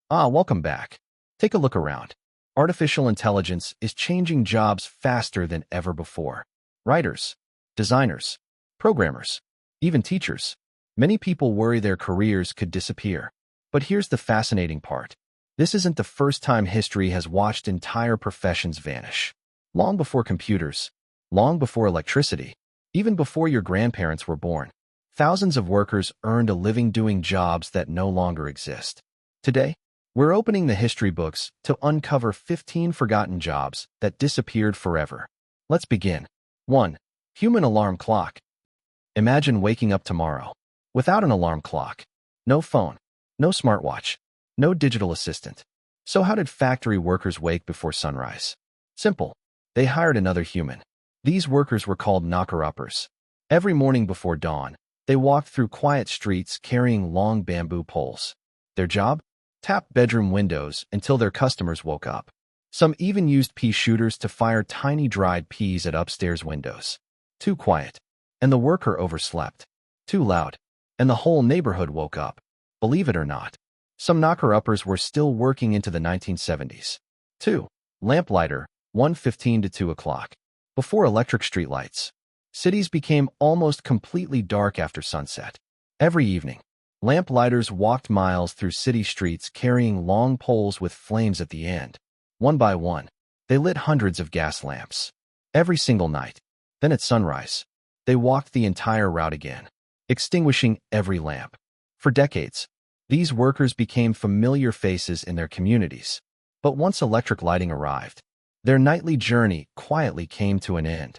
Welcome back. Take a look around. Artificial intelligence is changing jobs faster than ever before. Writers, designers, programmers, even teachers. Many people worry their careers could disappear. But here's the fascinating part. This isn't the first time history has watched entire professions vanish. Long before computers, long before electricity, even before your grandparents were born, thousands of workers earned a living doing jobs that no longer exist. Today, we're opening the history books to uncover 15 forgotten jobs that disappeared forever. Let's begin. 1. Human alarm clock. Imagine waking up tomorrow without an alarm clock. No phone, no smartwatch, no digital assistant. So how did factory workers wake before sunrise? Simple. They hired another human. These workers were called knocker-uppers. Every morning before dawn, they walked through quiet streets carrying long bamboo poles. Their job? Tap bedroom windows until their customers woke up. Some even used pea shooters to fire tiny dried peas at upstairs windows. Too quiet, and the worker overslept. Too loud, and the whole neighborhood woke up. Believe it or not, some knocker-uppers were still working into the 1970s. 2. Lamplighter, 1:15 to 2 o'clock. Before electric streetlights, cities became almost completely dark after sunset. Every evening, lamplighters walked miles through city streets carrying long poles with flames at the end. One by one, they lit hundreds of gas lamps. Every single night. Then at sunrise, they walked the entire route again, extinguishing every lamp. For decades, these workers became familiar faces in their communities. But once electric lighting arrived, their nightly journey quietly came to an end.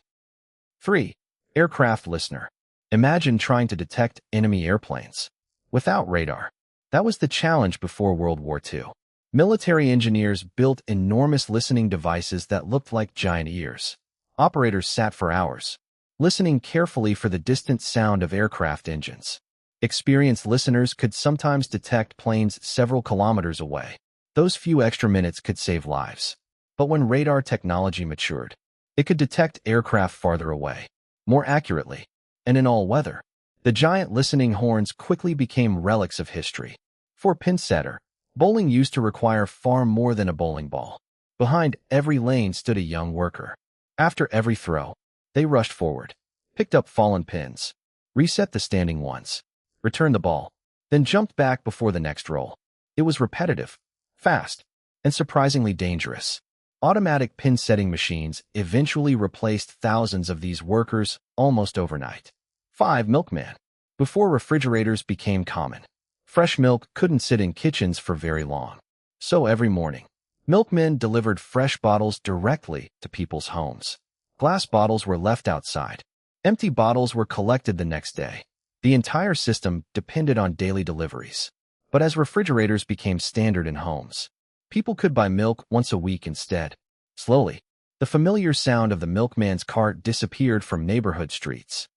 3. Aircraft listener. Imagine trying to detect enemy airplanes without radar. That was the challenge before World War II. Military engineers built enormous listening devices that looked like giant ears. Operators sat for hours, listening carefully for the distant sound of aircraft engines. Experienced listeners could sometimes detect planes several kilometers away. Those few extra minutes could save lives. But when radar technology matured, it could detect aircraft farther away, more accurately, and in all weather. The giant listening horns quickly became relics of history. For Pinsetter, bowling used to require far more than a bowling ball. Behind every lane stood a young worker. After every throw, they rushed forward, picked up fallen pins, reset the standing ones, returned the ball, then jumped back before the next roll. It was repetitive, fast, and surprisingly dangerous. Automatic pin setting machines eventually replaced thousands of these workers almost overnight. 5. Milkman. Before refrigerators became common, fresh milk couldn't sit in kitchens for very long. So every morning, milkmen delivered fresh bottles directly to people's homes. Glass bottles were left outside. Empty bottles were collected the next day. The entire system depended on daily deliveries. But as refrigerators became standard in homes, people could buy milk once a week instead. Slowly, the familiar sound of the milkman's cart disappeared from neighborhood streets.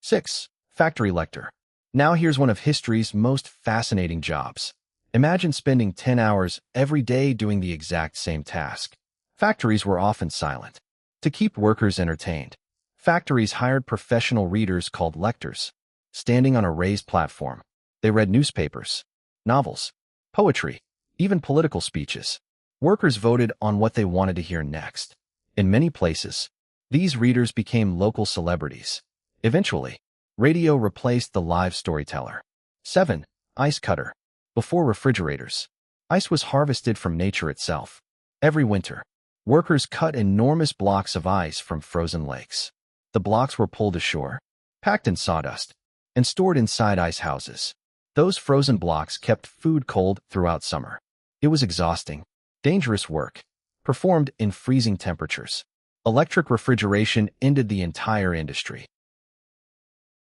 6. Factory lector. Now here's one of history's most fascinating jobs. Imagine spending 10 hours every day doing the exact same task. Factories were often silent. To keep workers entertained, factories hired professional readers called lectors. Standing on a raised platform, they read newspapers, novels, poetry, even political speeches. Workers voted on what they wanted to hear next. In many places, these readers became local celebrities. Eventually, radio replaced the live storyteller. 7. Ice cutter. Before refrigerators, ice was harvested from nature itself. Every winter, workers cut enormous blocks of ice from frozen lakes. The blocks were pulled ashore, packed in sawdust, and stored inside ice houses. Those frozen blocks kept food cold throughout summer. It was exhausting, dangerous work, performed in freezing temperatures. Electric refrigeration ended the entire industry.